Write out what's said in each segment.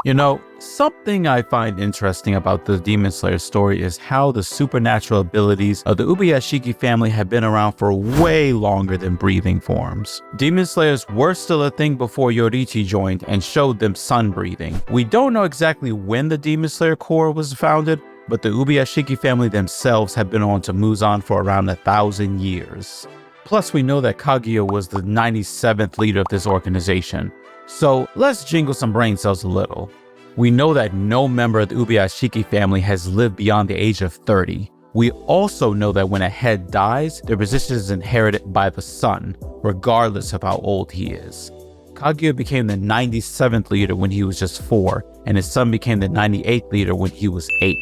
You know, something I find interesting about the Demon Slayer story is how the supernatural abilities of the Ubuyashiki family have been around for way longer than breathing forms. Demon Slayers were still a thing before Yoriichi joined and showed them sun breathing. We don't know exactly when the Demon Slayer Corps was founded, but the Ubuyashiki family themselves have been on to Muzan for around 1,000 years. Plus, we know that Kagaya was the 97th leader of this organization. So let's jingle some brain cells a little. We know that no member of the Ubuyashiki family has lived beyond the age of 30. We also know that when a head dies, their position is inherited by the son, regardless of how old he is. Kagaya became the 97th leader when he was just 4, and his son became the 98th leader when he was 8.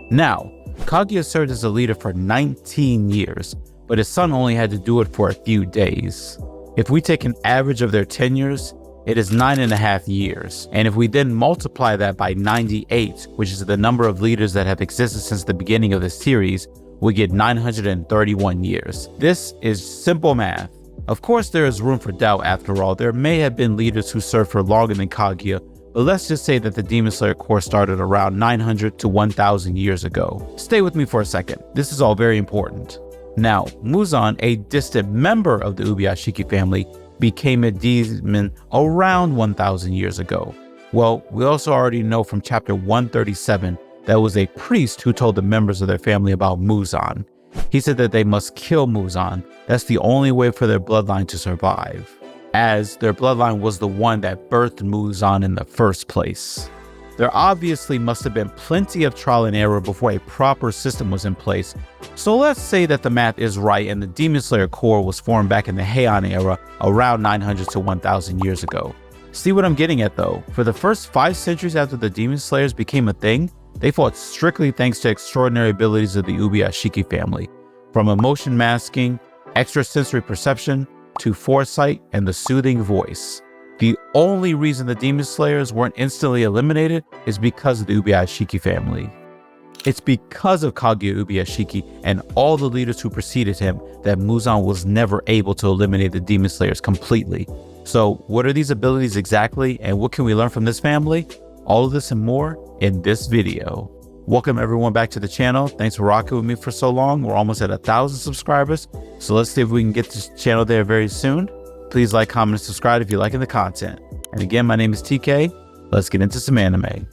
Now, Kagaya served as a leader for 19 years, but his son only had to do it for a few days. If we take an average of their tenures, it is 9.5 years, and if we then multiply that by 98, which is the number of leaders that have existed since the beginning of the series, we get 931 years. This is simple math. Of course, there is room for doubt after all. There may have been leaders who served for longer than Kagaya, but let's just say that the Demon Slayer Corps started around 900 to 1,000 years ago. Stay with me for a second. This is all very important. Now, Muzan, a distant member of the Ubuyashiki family, became a demon around 1,000 years ago. Well, we also already know from chapter 137 that was a priest who told the members of their family about Muzan. He said that they must kill Muzan. That's the only way for their bloodline to survive, as their bloodline was the one that birthed Muzan in the first place. There obviously must have been plenty of trial and error before a proper system was in place. So let's say that the math is right and the Demon Slayer Corps was formed back in the Heian era around 900 to 1,000 years ago. See what I'm getting at though? For the first 5 centuries after the Demon Slayers became a thing, they fought strictly thanks to extraordinary abilities of the Ubuyashiki family, from emotion masking, extrasensory perception, to foresight and the soothing voice. The only reason the Demon Slayers weren't instantly eliminated is because of the Ubuyashiki family. It's because of Kagaya Ubuyashiki and all the leaders who preceded him that Muzan was never able to eliminate the Demon Slayers completely. So what are these abilities exactly, and what can we learn from this family? All of this and more in this video. Welcome everyone back to the channel. Thanks for rocking with me for so long. We're almost at 1,000 subscribers, so let's see if we can get this channel there very soon. Please like, comment, and subscribe if you're liking the content. And again, my name is TK. Let's get into some anime.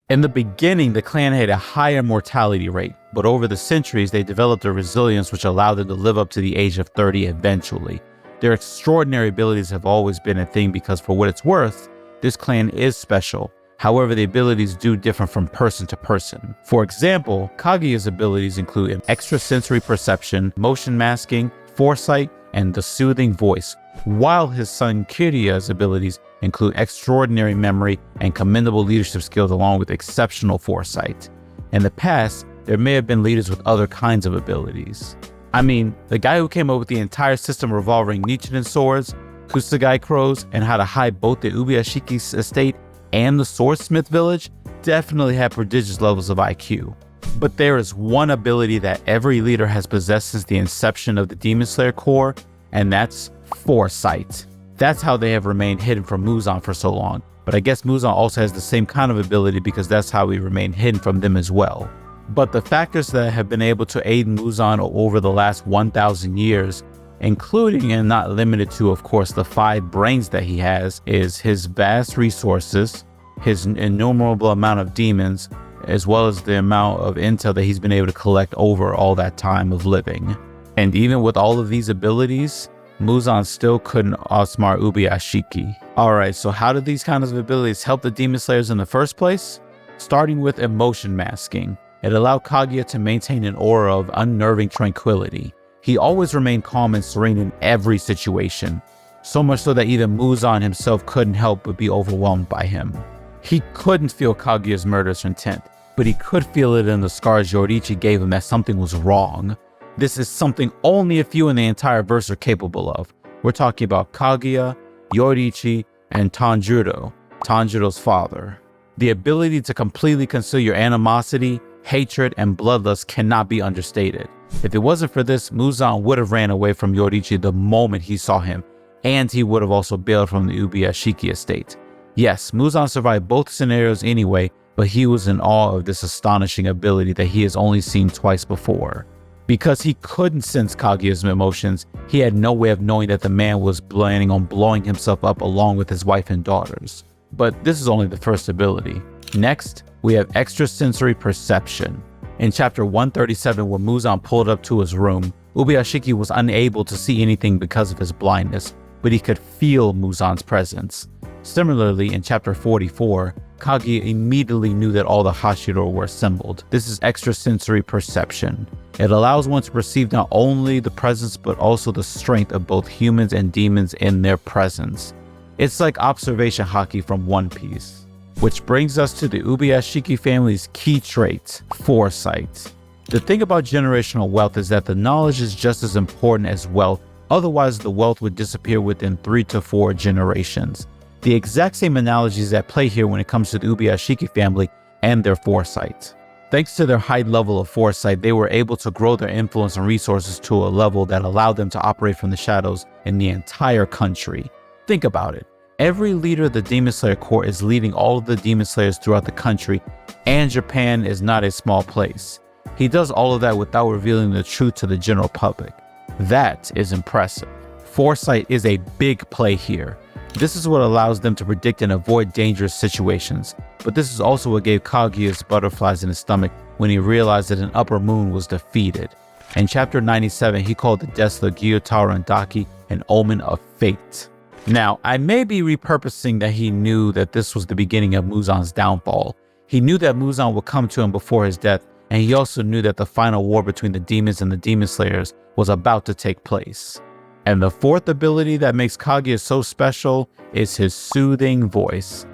In the beginning, the clan had a higher mortality rate, but over the centuries, they developed a resilience which allowed them to live up to the age of 30 eventually. Their extraordinary abilities have always been a thing because, for what it's worth, this clan is special. However, the abilities do differ from person to person. For example, Kagaya's abilities include an extrasensory perception, motion masking, foresight, and the soothing voice, while his son Kirya's abilities include extraordinary memory and commendable leadership skills along with exceptional foresight. In the past, there may have been leaders with other kinds of abilities. I mean, the guy who came up with the entire system revolving Nichiren swords, Kusugai crows, and how to hide both the Ubuyashiki's estate and the swordsmith village definitely had prodigious levels of IQ. But there is one ability that every leader has possessed since the inception of the Demon Slayer Corps, and that's foresight. That's how they have remained hidden from Muzan for so long. But I guess Muzan also has the same kind of ability because that's how we remain hidden from them as well. But the factors that have been able to aid Muzan over the last 1,000 years, including and not limited to, of course, the 5 brains that he has, is his vast resources, his innumerable amount of demons, as well as the amount of intel that he's been able to collect over all that time of living. And even with all of these abilities, Muzan still couldn't outsmart Ubuyashiki. Alright, so how did these kinds of abilities help the Demon Slayers in the first place? Starting with emotion masking. It allowed Kagaya to maintain an aura of unnerving tranquility. He always remained calm and serene in every situation, so much so that even Muzan himself couldn't help but be overwhelmed by him. He couldn't feel Kagaya's murderous intent, but he could feel it in the scars Yoriichi gave him that something was wrong. This is something only a few in the entire verse are capable of. We're talking about Kagaya, Yoriichi, and Tanjiro's father. The ability to completely conceal your animosity, hatred, and bloodlust cannot be understated. If it wasn't for this, Muzan would have ran away from Yoriichi the moment he saw him, and he would have also bailed from the Ubuyashiki estate. Yes, Muzan survived both scenarios anyway, but he was in awe of this astonishing ability that he has only seen twice before. Because he couldn't sense Kaguya's emotions, he had no way of knowing that the man was planning on blowing himself up along with his wife and daughters. But this is only the first ability. Next, we have Extrasensory Perception. In chapter 137, when Muzan pulled up to his room, Ubuyashiki was unable to see anything because of his blindness, but he could feel Muzan's presence. Similarly, in chapter 44, Kaguya immediately knew that all the Hashira were assembled. This is Extrasensory Perception. It allows one to perceive not only the presence but also the strength of both humans and demons in their presence. It's like observation haki from One Piece. Which brings us to the Ubuyashiki family's key trait, Foresight. The thing about generational wealth is that the knowledge is just as important as wealth, otherwise the wealth would disappear within 3 to 4 generations. The exact same analogy is at play here when it comes to the Ubuyashiki family and their foresight. Thanks to their high level of foresight, they were able to grow their influence and resources to a level that allowed them to operate from the shadows in the entire country. Think about it. Every leader of the Demon Slayer Corps is leading all of the Demon Slayers throughout the country, and Japan is not a small place. He does all of that without revealing the truth to the general public. That is impressive. Foresight is a big play here. This is what allows them to predict and avoid dangerous situations, but this is also what gave Kaguya butterflies in his stomach when he realized that an upper moon was defeated. In chapter 97, he called the deaths of Gyutaro and Daki an omen of fate. Now, I may be repurposing that he knew that this was the beginning of Muzan's downfall. He knew that Muzan would come to him before his death, and he also knew that the final war between the demons and the Demon Slayers was about to take place. And the fourth ability that makes Kaguya so special is his soothing voice.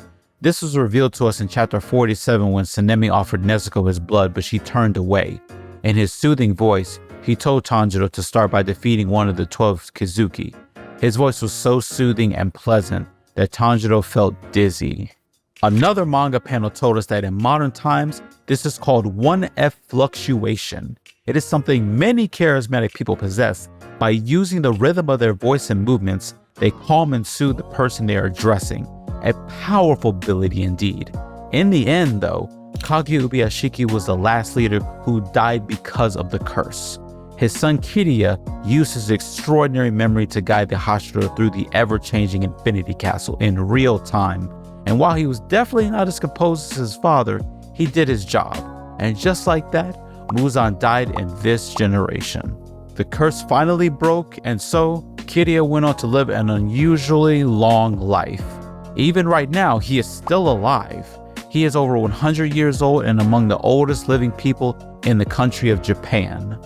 This was revealed to us in chapter 47 when Sanemi offered Nezuko his blood, but she turned away. In his soothing voice, he told Tanjiro to start by defeating one of the 12 Kizuki. His voice was so soothing and pleasant that Tanjiro felt dizzy. Another manga panel told us that in modern times, this is called 1F fluctuation. It is something many charismatic people possess. By using the rhythm of their voice and movements, they calm and soothe the person they are addressing. A powerful ability indeed. In the end though, Kagaya Ubuyashiki was the last leader who died because of the curse. His son Kiriya used his extraordinary memory to guide the Hashira through the ever-changing Infinity Castle in real time. And while he was definitely not as composed as his father, he did his job. And just like that, Muzan died in this generation. The curse finally broke, and so Kiriya went on to live an unusually long life. Even right now, he is still alive. He is over 100 years old and among the oldest living people in the country of Japan.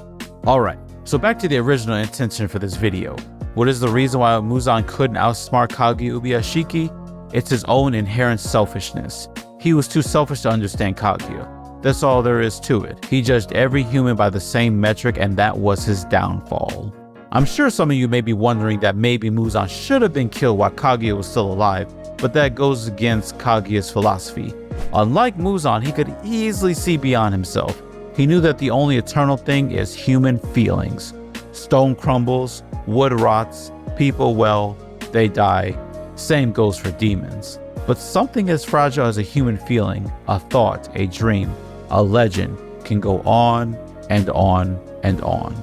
Alright, so back to the original intention for this video. What is the reason why Muzan couldn't outsmart Kagaya Ubuyashiki? It's his own inherent selfishness. He was too selfish to understand Kaguya. That's all there is to it. He judged every human by the same metric, and that was his downfall. I'm sure some of you may be wondering that maybe Muzan should have been killed while Kaguya was still alive, but that goes against Kaguya's philosophy. Unlike Muzan, he could easily see beyond himself. He knew that the only eternal thing is human feelings. Stone crumbles, wood rots, people, well, they die. Same goes for demons. But something as fragile as a human feeling, a thought, a dream, a legend can go on and on and on.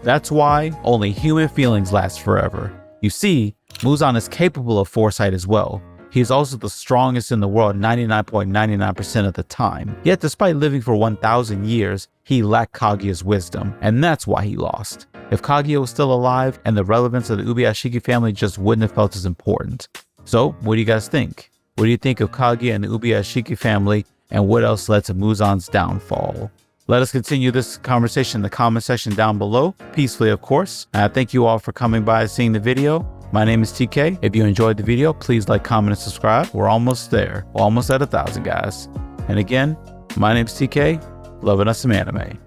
That's why only human feelings last forever. You see, Muzan is capable of foresight as well. He is also the strongest in the world 99.99% of the time. Yet despite living for 1,000 years, he lacked Kaguya's wisdom, and that's why he lost. If Kaguya was still alive, and the relevance of the Ubuyashiki family just wouldn't have felt as important. So, what do you guys think? What do you think of Kaguya and the Ubuyashiki family, and what else led to Muzan's downfall? Let us continue this conversation in the comment section down below, peacefully of course. And I thank you all for coming by and seeing the video. My name is TK. If you enjoyed the video, please like, comment, and subscribe. We're almost there. We're almost at 1,000 guys. And again, my name is TK, loving us some anime.